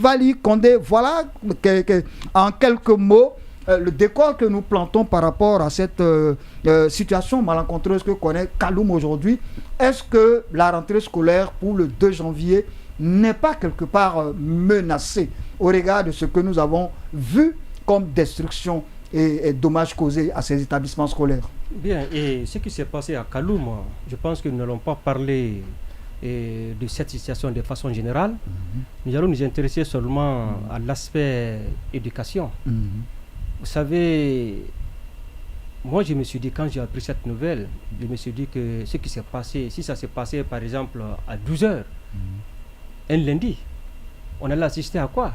Vali Condé, voilà en quelques mots le décor que nous plantons par rapport à cette situation malencontreuse que connaît Kaloum aujourd'hui. Est-ce que la rentrée scolaire pour le 2 janvier n'est pas quelque part menacée au regard de ce que nous avons vu comme destruction et dommages causés à ces établissements scolaires? Bien, et ce qui s'est passé à Kaloum, je pense que nous n'allons pas parler de cette situation de façon générale. Nous allons nous intéresser seulement à l'aspect éducation. Vous savez, moi je me suis dit, quand j'ai appris cette nouvelle, je me suis dit que ce qui s'est passé, si ça s'est passé par exemple à 12h, un lundi, on allait assister à quoi?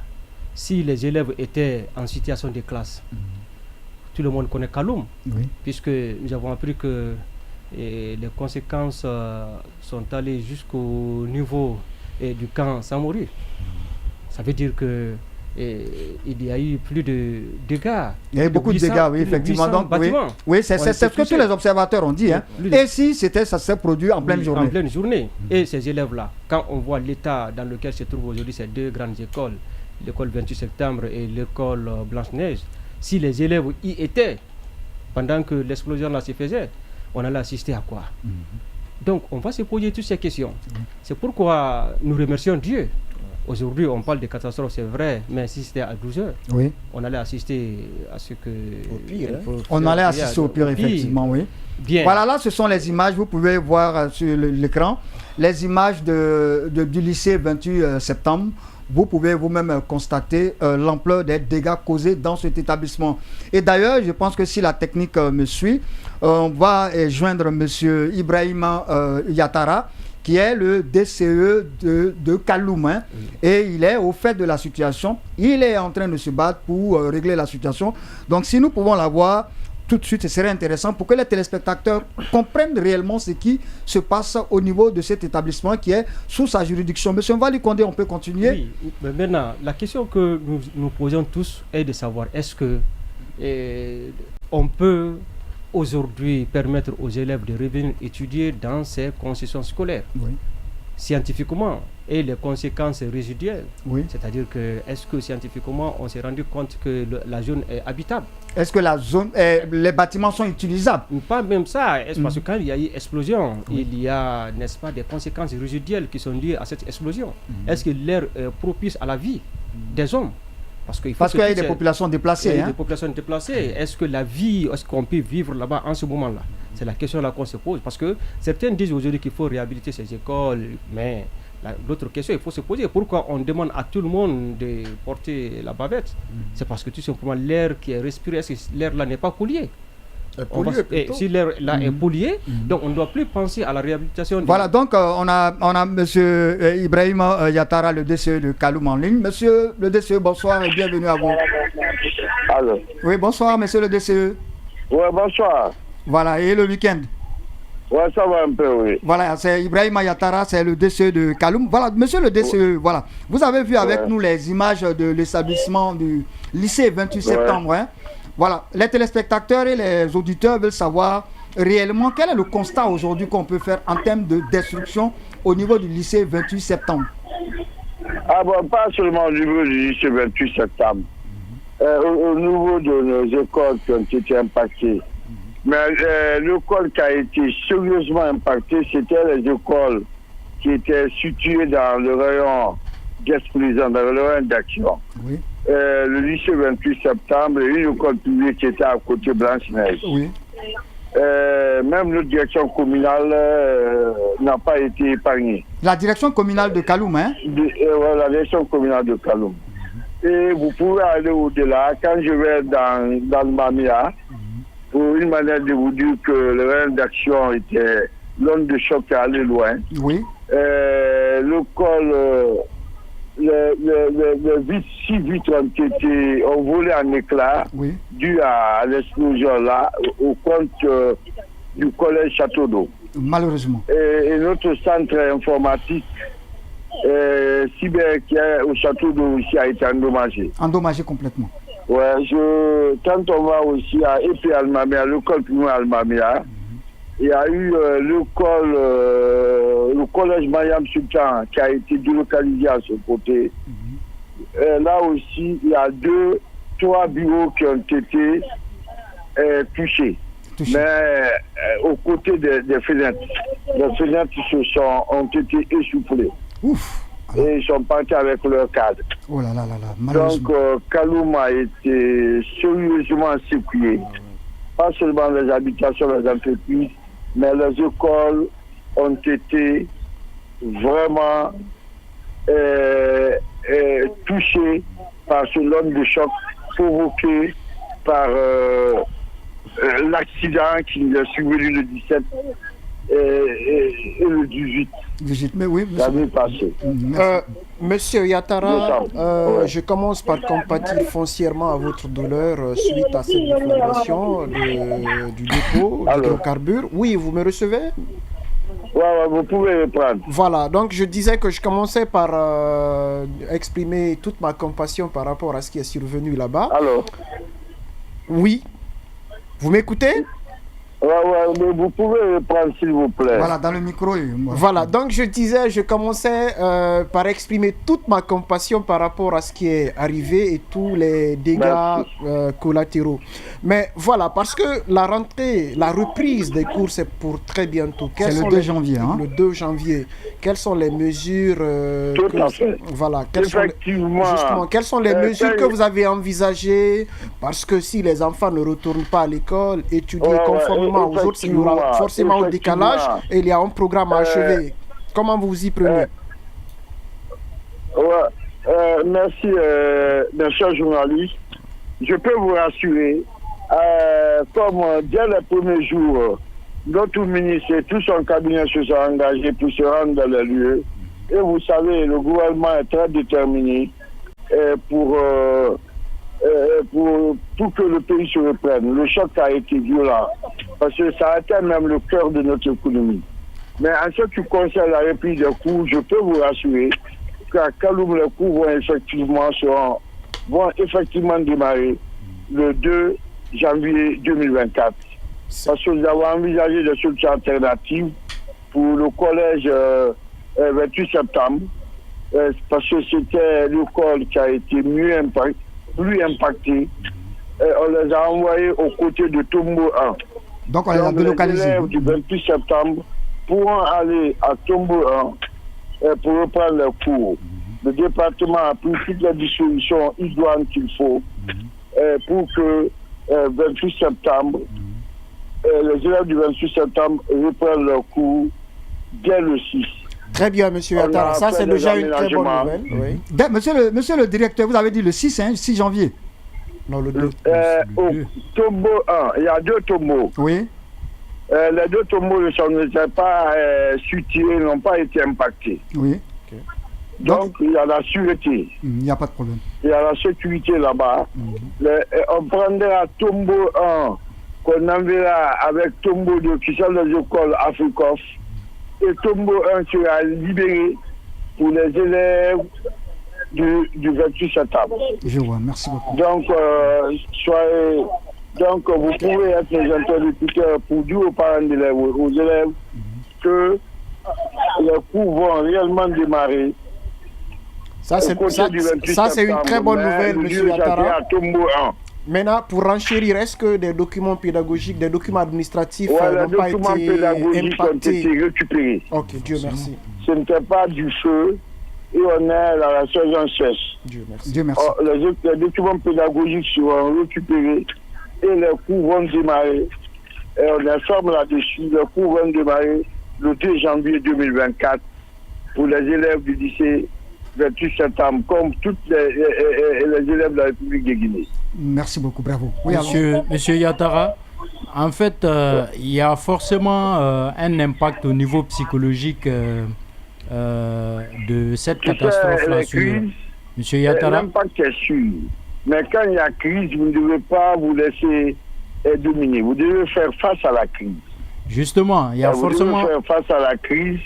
Si les élèves étaient en situation de classe. Tout le monde connaît Kaloum, puisque nous avons appris que les conséquences sont allées jusqu'au niveau du camp Samori. Ça veut dire que il y a eu plus de dégâts. Il y a eu beaucoup de dégâts, oui, effectivement. Donc, oui, c'est ce que tous les observateurs ont dit. Hein. Et si ça s'est produit en pleine journée. En pleine journée. Et ces élèves-là, quand on voit l'état dans lequel se trouvent aujourd'hui ces deux grandes écoles, l'école 28 septembre et l'école Blanche-Neige, si les élèves y étaient pendant que l'explosion là se faisait, on allait assister à quoi? Donc on va se poser toutes ces questions. C'est pourquoi nous remercions Dieu. Aujourd'hui on parle de catastrophe, c'est vrai, mais si c'était à 12h, on allait assister à ce que... Au pire, on allait assister au pire, effectivement, oui. Bien. Voilà, là ce sont les images, vous pouvez voir sur l'écran, les images du lycée 28 septembre. Vous pouvez vous-même constater l'ampleur des dégâts causés dans cet établissement. Et d'ailleurs, je pense que si la technique me suit, on va joindre M. Ibrahima Yatara, qui est le DCE de Kaloum. Hein, et il est au fait de la situation. Il est en train de se battre pour régler la situation. Donc, si nous pouvons l'avoir tout de suite, ce serait intéressant pour que les téléspectateurs comprennent réellement ce qui se passe au niveau de cet établissement qui est sous sa juridiction. Monsieur Vali Condé, on peut continuer? Oui, mais maintenant, la question que nous posons tous est de savoir, est-ce que on peut aujourd'hui permettre aux élèves de revenir étudier dans ces concessions scolaires scientifiquement et les conséquences résiduelles. C'est-à-dire que est-ce que scientifiquement on s'est rendu compte que la zone est habitable? Est-ce que la zone, les bâtiments sont utilisables? Pas même ça, parce que quand il y a eu explosion, il y a, n'est-ce pas, des conséquences résiduelles qui sont liées à cette explosion. Est-ce que l'air est propice à la vie des hommes? Parce qu'il y a des populations déplacées. Il y a des populations déplacées. Est-ce que la vie, est-ce qu'on peut vivre là-bas en ce moment-là? C'est la question là qu'on se pose. Parce que certains disent aujourd'hui qu'il faut réhabiliter ces écoles, mais l'autre question, il faut se poser pourquoi on demande à tout le monde de porter la bavette. C'est parce que tout simplement l'air qui est respiré, est-ce que l'air là n'est pas pollué? Si l'air là est pollué, donc on ne doit plus penser à la réhabilitation. Voilà, donc on a M. Ibrahima Yatara, le DCE de Kaloum en ligne. Monsieur le DCE, bonsoir et bienvenue à vous. Allô. Oui, bonsoir, monsieur le DCE. Oui, bonsoir. Voilà, et le week-end? Oui, ça va un peu, oui. Voilà, c'est Ibrahima Yatara, c'est le DCE de Kaloum. Voilà, monsieur le DCE, voilà. Vous avez vu avec nous les images de l'établissement du lycée 28 septembre, hein? Voilà, les téléspectateurs et les auditeurs veulent savoir réellement quel est le constat aujourd'hui qu'on peut faire en termes de destruction au niveau du lycée 28 septembre. Ah bon, pas seulement au niveau du lycée 28 septembre. Au niveau de nos écoles qui ont été impactées. Mais l'école qui a été sérieusement impactée, c'était les écoles qui étaient situées dans le rayon d'exclusion, dans le rayon d'action. Le lycée 28 septembre et une école publique qui était à côté Blanche-Neige. Même notre direction communale n'a pas été épargnée. La direction communale de Kaloum, hein? La direction communale de Kaloum. Et vous pouvez aller au-delà. Quand je vais dans le Mamia, pour une manière de vous dire que le rayon d'action était l'onde de choc qui allait loin. L'école... Les 6 vitres ont volé en éclats dû à l'explosion là au compte du collège Château d'Eau. Malheureusement. Et notre centre informatique cyber qui est au Château d'Eau aussi a été endommagé. Endommagé complètement. Quand on va aussi à EP Almamia, l'école primaire Almamia, il y a eu le collège Mayam Sultan qui a été délocalisé à ce côté. là aussi, il y a 3 bureaux qui ont été touchés. Mais aux côtés des fenêtres, les fenêtres ont été essoufflées. Ouf. Et ils sont partis avec leur cadre. Oh là là là là. Donc, Kaloum a été sérieusement secoué. Pas seulement les habitations, les entreprises, mais les écoles ont été vraiment touchées par ce l'onde de choc provoqué par l'accident qui nous est survenu le 17 et le 18. Mais oui, l'année passée. Monsieur Yatara, je commence par compatir foncièrement à votre douleur suite à cette déflagration du dépôt d'hydrocarbures. Oui, vous me recevez? Ouais, vous pouvez reprendre. Voilà, donc je disais que je commençais par exprimer toute ma compassion par rapport à ce qui est survenu là-bas. Alors? Oui. Vous m'écoutez? Mais vous pouvez reprendre s'il vous plaît. Voilà, dans le micro. Voilà, donc je disais, je commençais par exprimer toute ma compassion par rapport à ce qui est arrivé et tous les dégâts collatéraux. Mais voilà, parce que la rentrée, la reprise des cours, c'est pour très bientôt. C'est le 2 janvier. Hein? Le 2 janvier. Quelles sont les mesures Tout à fait. Voilà, Effectivement. quelles sont les mesures que vous avez envisagées? Parce que si les enfants ne retournent pas à l'école, étudier conformément aux autres, il y aura forcément un décalage et il y a un programme à achever. Comment vous vous y prenez? Merci, mes chers journalistes. Je peux vous rassurer, comme dès les premiers jours, notre ministre et tout son cabinet se sont engagés pour se rendre dans les lieux. Et vous savez, le gouvernement est très déterminé pour que le pays se reprenne. Le choc a été violent parce que ça a été même le cœur de notre économie. Mais en ce qui concerne la reprise des cours, je peux vous rassurer qu'à Kaloum, les cours vont effectivement démarrer le 2 janvier 2024. Parce que nous avons envisagé des solutions alternatives pour le collège 28 septembre, parce que c'était l'école qui a été plus impactée. On les a envoyés aux côtés de Tombo 1. Donc on les a délocalisés. Les élèves du 28 septembre pourront aller à Tombo 1 pour reprendre leurs cours. Le département a pris toutes les dispositions idoines qu'il faut pour que 28 septembre, les élèves du 28 septembre reprennent leurs cours dès le 6. Très bien, monsieur Attara. Ça, c'est déjà une très bonne nouvelle. Oui. Monsieur le directeur, vous avez dit le 6, 6 janvier. Non, le 2. Au tombeau 1, il y a 2 tombeaux. Oui. Les 2 tombeaux n'étaient pas suturés, n'ont pas été impactés. Oui. Okay. Donc, il y a la sûreté. Il n'y a pas de problème. Il y a la sécurité là-bas. On prendra tombeau 1 qu'on enverra avec tombeau 2 qui sont les écoles Afrikoff. Et tombeau 1 sera libéré pour les élèves du 28 septembre. Je vois, merci beaucoup. Donc, vous pouvez être les interlocuteurs pour dire aux parents d'élèves, aux élèves, que les cours vont réellement démarrer. Ça, c'est une très bonne nouvelle, M. Attara. Maintenant, pour renchérir, est-ce que des documents pédagogiques, des documents administratifs n'ont pas été impactés? Ont été récupérés. Ok, Dieu merci. Ce n'était pas du feu et on est à la saison sèche. Dieu merci. Dieu merci. Les documents pédagogiques seront récupérés et les cours vont démarrer. Et on informe là-dessus, les cours vont démarrer le 2 janvier 2024 pour les élèves du lycée 28 septembre, comme tous les élèves de la République de Guinée. Merci beaucoup, bravo. Oui, Monsieur Yatara, en fait, il y a forcément un impact au niveau psychologique de cette catastrophe-là sur Monsieur Yatara. L'impact est sûr, mais quand il y a crise, vous ne devez pas vous laisser dominer. Vous devez faire face à la crise. Justement, il y a forcément... Vous devez faire face à la crise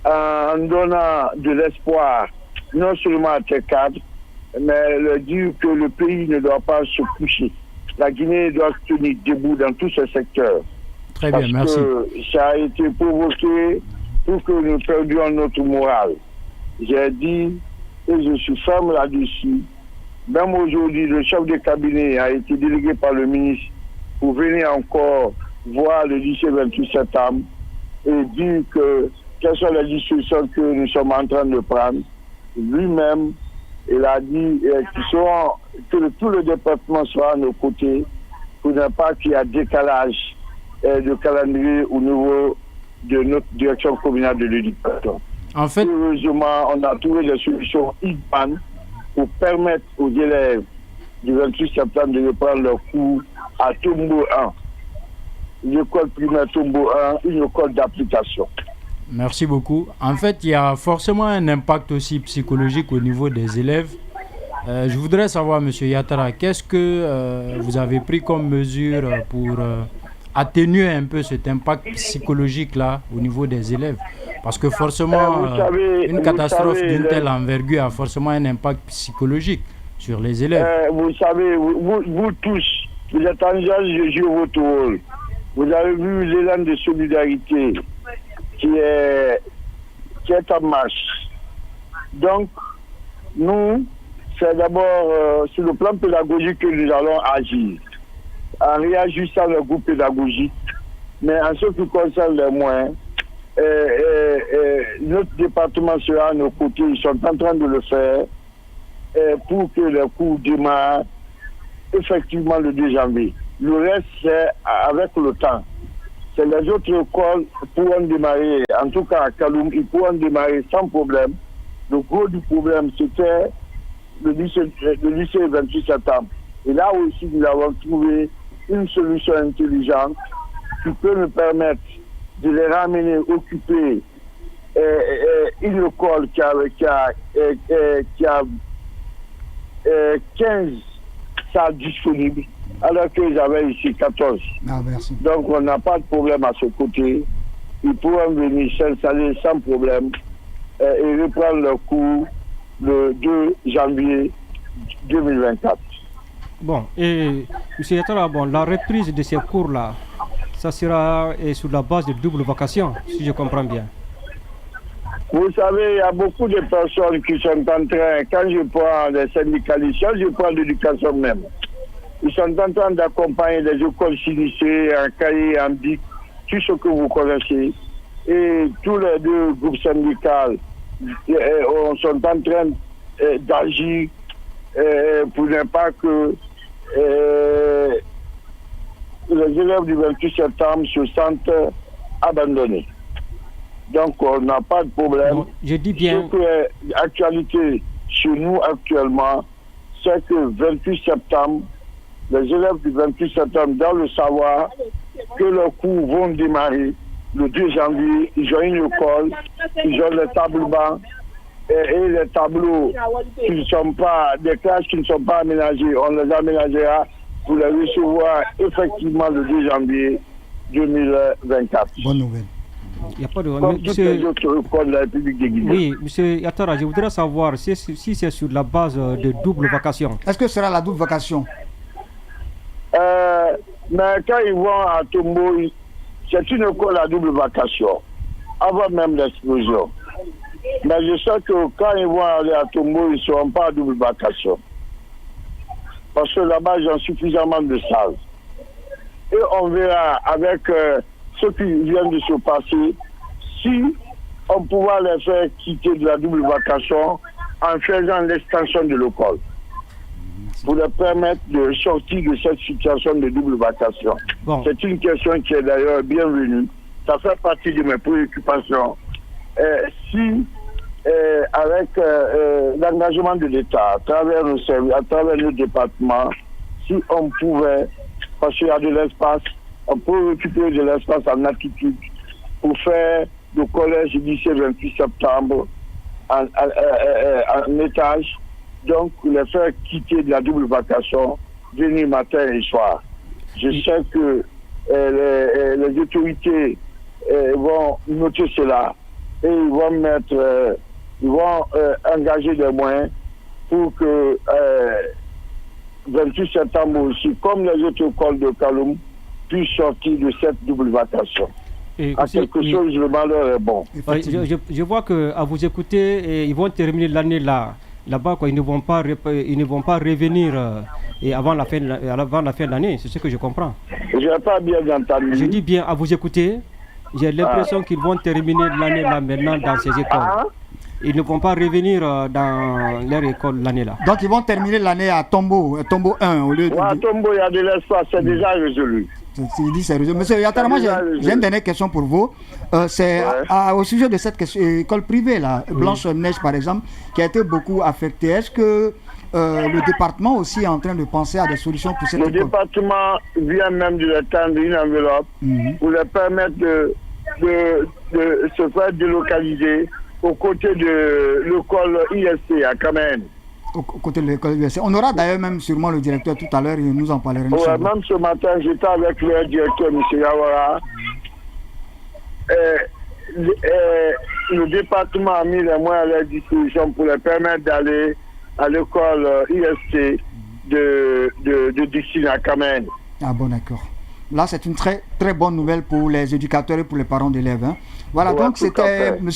en donnant de l'espoir, non seulement à tes cadres, mais leur dire que le pays ne doit pas se coucher. La Guinée doit se tenir debout dans tous ces secteurs. Très bien, merci. Parce que ça a été provoqué pour que nous perdions notre morale. J'ai dit, et je suis ferme là-dessus, Même aujourd'hui, le chef de cabinet a été délégué par le ministre pour venir encore voir le lycée 28 septembre et dire quelles sont les discussions que nous sommes en train de prendre. Lui-même, il a dit que tout le département soit à nos côtés pour ne pas qu'il y ait décalage de calendrier au niveau de notre direction communale de l'éducation. En fait, heureusement, on a trouvé des solutions IGBAN pour permettre aux élèves du 28 septembre de reprendre leurs cours à Tombo 1. L'école primaire Tombo 1, une école d'application. Merci beaucoup. En fait, il y a forcément un impact aussi psychologique au niveau des élèves. Je voudrais savoir, M. Yatara, qu'est-ce que vous avez pris comme mesure pour atténuer un peu cet impact psychologique-là au niveau des élèves? Parce que forcément, une catastrophe d'une telle envergure a forcément un impact psychologique sur les élèves. Vous savez, vous tous, vous êtes en train de jouer votre rôle. Vous avez vu l'élan de solidarité qui est en marche. Donc, nous, c'est d'abord sur le plan pédagogique que nous allons agir, en réagissant le groupe pédagogique. Mais en ce qui concerne les moyens, notre département sera à nos côtés. Ils sont en train de le faire pour que les cours démarrent effectivement le 2 janvier. Le reste, c'est avec le temps. C'est les autres écoles pourront démarrer, en tout cas à Kaloum, ils pourront démarrer sans problème. Le gros du problème, c'était le lycée 28 septembre. Et là aussi, nous avons trouvé une solution intelligente qui peut nous permettre de les ramener occuper une école qui a 15 salles disponibles, alors qu'ils avaient ici 14. Ah, merci. Donc on n'a pas de problème à ce côté. Ils pourront venir s'installer sans problème et reprendre leur cours le 2 janvier 2024. Bon, et M. Yatara, la reprise de ces cours-là, ça sera sur la base de double vacation, si je comprends bien. Vous savez, il y a beaucoup de personnes qui sont en train, quand je prends les syndicalistes, je prends l'éducation même. Ils sont en train d'accompagner les écoles sinistrées, en cahier, en BIC, tout ce que vous connaissez. Et tous les deux groupes syndicaux sont en train d'agir pour ne pas que les élèves du 28 septembre se sentent abandonnés. Donc, on n'a pas de problème. Non, je dis bien. Ce qui est l'actualité chez nous actuellement, c'est que 28 septembre, les élèves du 28 septembre doivent le savoir que leurs cours vont démarrer le 2 janvier. Ils ont une école, ils ont les tableaux bancs et les tableaux qui ne sont pas, des classes qui ne sont pas aménagées, on les aménagera pour les recevoir effectivement le 2 janvier 2024. Bonne nouvelle. Il n'y a pas de... Comme toutes les autres écoles de la République de Guinée. Oui, M. Yatara, je voudrais savoir si c'est sur la base de double vacation. Est-ce que ce sera la double vacation? Mais quand ils vont à Tombo, c'est une école à double vacation, avant même l'explosion. Mais je sais que quand ils vont aller à Tombo, ils ne seront pas à double vacation. Parce que là-bas, ils ont suffisamment de salles. Et on verra avec ce qui vient de se passer, si on pourra les faire quitter de la double vacation en faisant l'extension de l'école, pour leur permettre de sortir de cette situation de double vacation. Bon. C'est une question qui est d'ailleurs bienvenue. Ça fait partie de mes préoccupations. Si, avec l'engagement de l'État, à travers nos services, à travers nos départements, si on pouvait, parce qu'il y a de l'espace, on peut récupérer de l'espace en altitude pour faire le collège du lycée 28 septembre en étage, donc les faire quitter de la double vacation, venir matin et soir. Je sais que les autorités vont noter cela et ils vont mettre, ils vont engager des moyens pour que 28 septembre aussi, comme les autres écoles de Kaloum, puissent sortir de cette double vacation. Et à quelque chose, le malheur est bon. Je vois qu'à vous écouter, ils vont terminer l'année là là-bas, ils ne vont pas revenir avant la fin de l'année. C'est ce que je comprends. Je n'ai pas bien entendu. Je dis bien, à vous écouter, j'ai l'impression qu'ils vont terminer l'année là maintenant dans ces écoles. Ils ne vont pas revenir dans leur école l'année là. Donc ils vont terminer l'année à Tombo 1 au lieu de... À Tombo, il y a de l'espace, c'est déjà résolu. Il dit c'est résolu. Monsieur Yatara, moi j'ai une dernière question pour vous. C'est au sujet de cette école privée là, Blanche-Neige par exemple, qui a été beaucoup affectée. Est-ce que le département aussi est en train de penser à des solutions pour cette école? Le département vient même de leur tendre une enveloppe pour leur permettre de se faire délocaliser aux côtés de l'école ISC à Kamen. Au côté de l'école ISC. On aura d'ailleurs même sûrement le directeur tout à l'heure, il nous en parlera. Même ce matin, j'étais avec le directeur, M. Yawara. Le département a mis les moyens à leur disposition pour leur permettre d'aller à l'école ISC de Dixine à Kamen. Ah bon, d'accord. Là, c'est une très très bonne nouvelle pour les éducateurs et pour les parents d'élèves. Hein. Voilà, donc c'était M.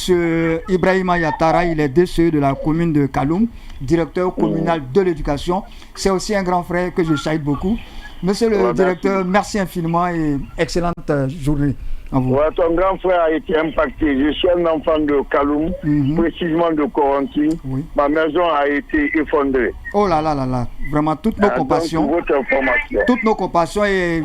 Ibrahima Yatara, il est DCE de la commune de Kaloum, directeur communal de l'éducation. C'est aussi un grand frère que je salue beaucoup. Monsieur le directeur, merci infiniment et excellente journée à vous. Ton grand frère a été impacté. Je suis un enfant de Kaloum, précisément de Coronti. Oui. Ma maison a été effondrée. Oh là là là là, vraiment toutes nos compassions. Toutes nos compassions et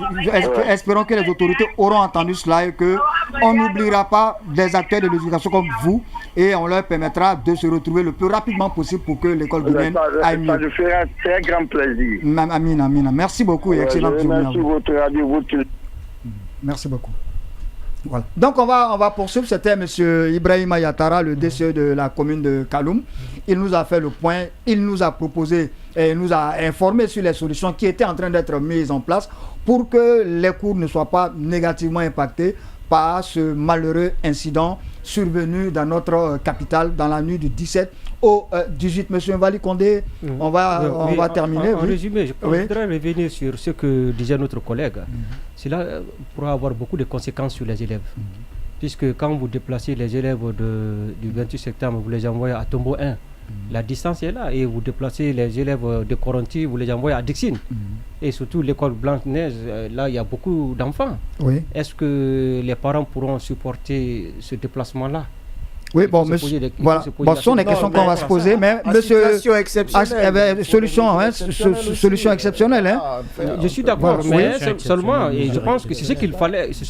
espérons que les autorités auront entendu cela et qu'on n'oubliera pas des acteurs de l'éducation comme vous et on leur permettra de se retrouver le plus rapidement possible pour que l'école guinéenne aille mieux. Ça me fait un très grand plaisir. Amina. Merci beaucoup et excellente journée. Merci votre radio. Merci beaucoup. Voilà. Donc on va poursuivre. C'était M. Ibrahima Yatara, le DCE de la commune de Kaloum. Il nous a fait le point, il nous a proposé et il nous a informé sur les solutions qui étaient en train d'être mises en place pour que les cours ne soient pas négativement impactés par ce malheureux incident survenu dans notre capitale dans la nuit du 17 au 18. Monsieur Mvali Condé, on va terminer. En résumé, je voudrais revenir sur ce que disait notre collègue. Cela pourra avoir beaucoup de conséquences sur les élèves. Puisque quand vous déplacez les élèves du 28 septembre, vous les envoyez à Tombo 1, la distance est là. Et vous déplacez les élèves de Coronti, vous les envoyez à Dixine. Et surtout l'école Blanche-Neige, là il y a beaucoup d'enfants. Est-ce que les parents pourront supporter ce déplacement-là? Oui, bon, monsieur, voilà. Bon, ce sont des questions qu'on va se poser, mais monsieur, solution exceptionnelle, hein. Je suis d'accord, mais seulement, et je pense que c'est ce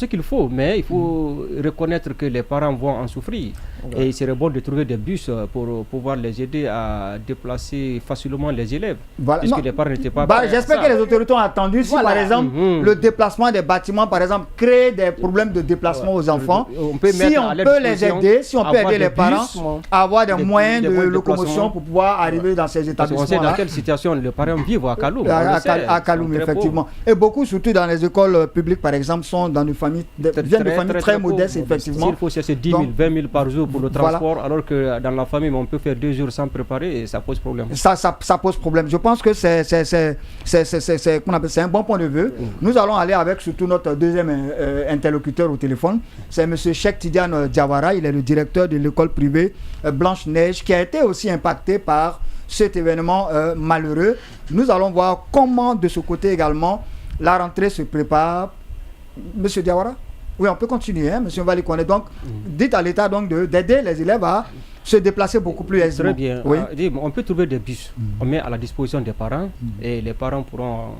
qu'il faut, mais il faut reconnaître que les parents vont en souffrir. Et il serait bon de trouver des bus pour pouvoir les aider à déplacer facilement les élèves, puisque les parents n'étaient pas prêts. J'espère que les autorités ont attendu. Si par exemple, le déplacement des bâtiments, par exemple, crée des problèmes de déplacement aux enfants, si on peut les aider, si on peut aider les parents à avoir des moyens de locomotion pour pouvoir arriver dans ces établissements. On sait dans quelle situation les parents vivent à Kaloum. À Kaloum, effectivement. Et beaucoup, surtout dans les écoles publiques, par exemple, sont dans des familles, viennent de familles très modestes, effectivement. Il faut chercher 10 000, 20 000 par jour pour le transport, alors que dans la famille, on peut faire 2 jours sans préparer et ça pose problème. Ça pose problème. Je pense que c'est un bon point de vue. Nous allons aller avec surtout notre deuxième interlocuteur au téléphone. C'est M. Cheikh Tidiane Diawara. Il est le directeur de l'école privée Blanche-Neige qui a été aussi impacté par cet événement malheureux. Nous allons voir comment de ce côté également la rentrée se prépare. Monsieur Diawara? Oui, on peut continuer, hein, monsieur Valikone. Donc, dites à l'État donc d'aider les élèves à se déplacer beaucoup plus aisément. Très bien. Oui. On peut trouver des bus. On met à la disposition des parents et les parents pourront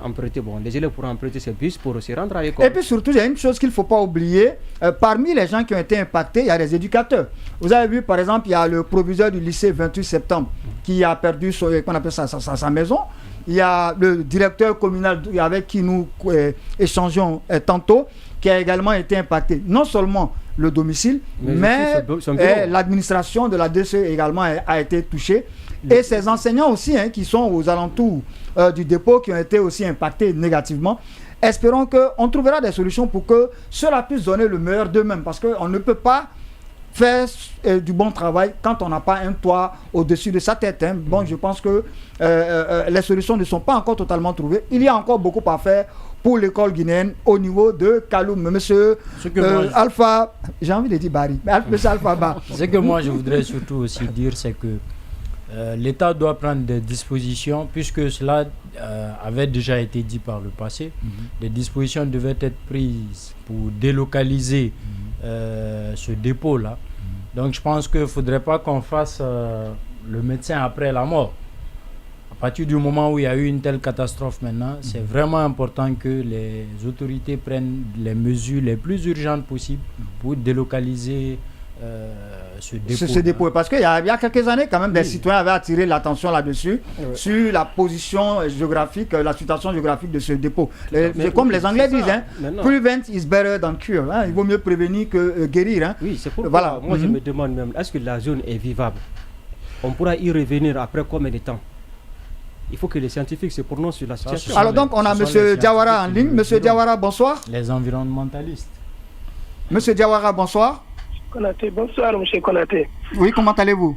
emprunter. Bon, les élèves pourront emprunter ces bus pour se rendre à l'école. Et puis surtout, il y a une chose qu'il ne faut pas oublier. Parmi les gens qui ont été impactés, il y a des éducateurs. Vous avez vu, par exemple, il y a le proviseur du lycée 28 septembre qui a perdu sa maison. Il y a le directeur communal avec qui nous échangeons tantôt, qui a également été impacté. Non seulement le domicile, mais l'administration de la DCE également a été touchée. Et ces enseignants aussi, hein, qui sont aux alentours du dépôt, qui ont été aussi impactés négativement. Espérons qu'on trouvera des solutions pour que cela puisse donner le meilleur d'eux-mêmes. Parce qu'on ne peut pas faire du bon travail quand on n'a pas un toit au-dessus de sa tête. Hein. Bon, je pense que les solutions ne sont pas encore totalement trouvées. Il y a encore beaucoup à faire pour l'école guinéenne au niveau de Kaloum. Monsieur Alpha, j'ai envie de dire Barry, mais monsieur Alpha Ba. Ce que moi je voudrais surtout aussi dire, c'est que l'État doit prendre des dispositions, puisque cela avait déjà été dit par le passé. Des dispositions devaient être prises pour délocaliser ce dépôt-là. Donc je pense qu'il ne faudrait pas qu'on fasse le médecin après la mort. À partir du moment où il y a eu une telle catastrophe maintenant, c'est vraiment important que les autorités prennent les mesures les plus urgentes possibles pour délocaliser ce dépôt. Ce dépôt. Parce qu'il y a quelques années, quand même, des citoyens avaient attiré l'attention là-dessus, sur la position géographique, la situation géographique de ce dépôt. C'est comme les Anglais disent, prevent is better than cure. Il vaut mieux prévenir que guérir. Oui, c'est pourquoi moi je me demande même, est-ce que la zone est vivable? On pourra y revenir après combien de temps? Il faut que les scientifiques se prononcent sur la situation. Alors donc, on a M. Diawara en ligne. M. Diawara, bonsoir. Les environnementalistes. M. Diawara, bonsoir. Konaté, bonsoir, M. Konaté. Oui, comment allez-vous?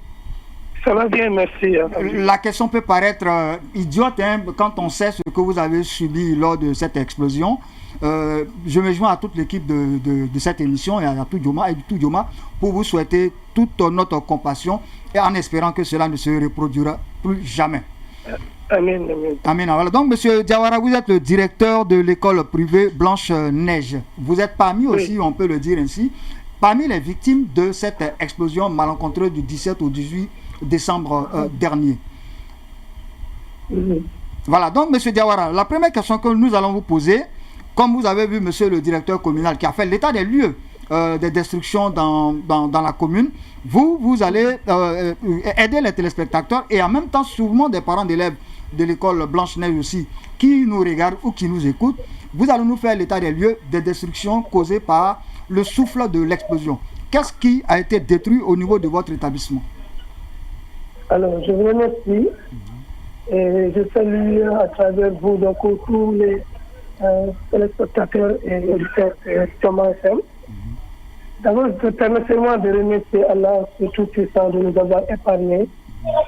Ça va bien, merci. La question peut paraître idiote quand on sait ce que vous avez subi lors de cette explosion. Je me joins à toute l'équipe de cette émission et à tout Dioma pour vous souhaiter toute notre compassion et en espérant que cela ne se reproduira plus jamais. Amen. Amen. Voilà. Donc, M. Diawara, vous êtes le directeur de l'école privée Blanche-Neige. Vous êtes parmi aussi, on peut le dire ainsi, parmi les victimes de cette explosion malencontreuse du 17 au 18 décembre dernier. Voilà. Donc, M. Diawara, la première question que nous allons vous poser, comme vous avez vu, monsieur le directeur communal, qui a fait l'état des lieux des destructions dans la commune, vous allez aider les téléspectateurs et en même temps, souvent des parents d'élèves de l'école Blanche-Neige aussi, qui nous regardent ou qui nous écoutent, vous allez nous faire l'état des lieux des destructions causées par le souffle de l'explosion. Qu'est-ce qui a été détruit au niveau de votre établissement? Alors, je vous remercie et je salue à travers vous donc tous les téléspectateurs et auditeurs de Thomas FM. D'abord, permettez-moi de remercier Allah, le Tout-Puissant, de nous avoir épargnés,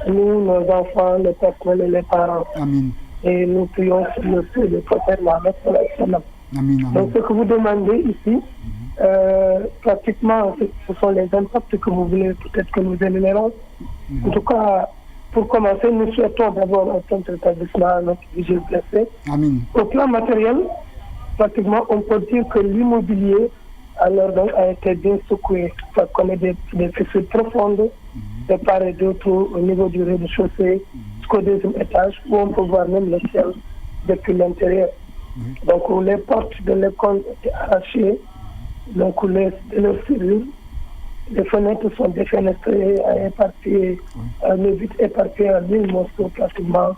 nous, nos enfants, le personnel et les parents. Amen. Et nous prions sur le feu de prophète Mohammed. Donc, ce que vous demandez ici, pratiquement, ce sont les impacts que vous voulez peut-être que nous énumérons. En tout cas, pour commencer, nous souhaitons d'abord un centre d'établissement à notre vigile blessé. Amen. Au plan matériel, pratiquement, on peut dire que l'immobilier alors donc a été bien secoué. Ça connaît des fissures profondes de part et d'autre au niveau du rez-de-chaussée jusqu'au deuxième étage où on peut voir même le ciel depuis l'intérieur. Donc les portes de l'école étaient arrachées, donc les fenêtres sont défenestrées, éparpillées, le vitre éparpillé en 1000 morceaux pratiquement.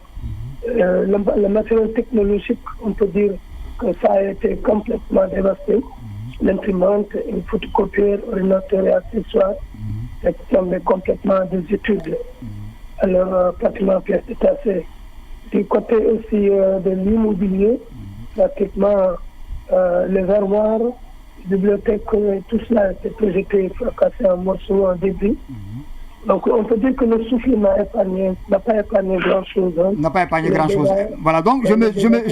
Le matériel technologique, on peut dire que ça a été complètement dévasté. L'imprimante, une photocopieur, ordinateur et accessoires, c'est tombé complètement des études. Alors, pratiquement pièces détachées. Du côté aussi de l'immobilier, pratiquement les armoires, bibliothèques, tout cela a été projeté, fracassé en morceaux en débit. Donc on peut dire que le souffle n'a pas épargné grand-chose. N'a pas épargné grand-chose. Voilà, donc je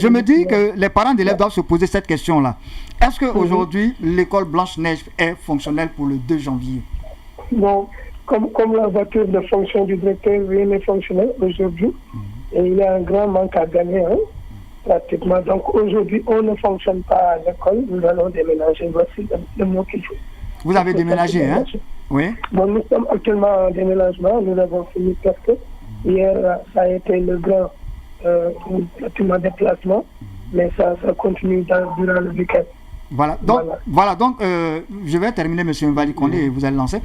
me dis que les parents d'élèves doivent se poser cette question-là. Est-ce qu'aujourd'hui, l'école Blanche-Neige est fonctionnelle pour le 2 janvier? Bon, comme la voiture de fonction du directeur, rien n'est fonctionnel aujourd'hui. Et il y a un grand manque à gagner, pratiquement. Donc aujourd'hui, on ne fonctionne pas à l'école. Nous allons déménager. Voici le mot qu'il faut. Vous avez déménagé, hein? Oui. Bon, nous sommes actuellement en déménagement. Nous avons fini presque. Hier, ça a été le grand déplacement. Mais ça continue durant le week-end. Voilà. Donc, je vais terminer, M. Mvali Kondé, et vous allez lancer.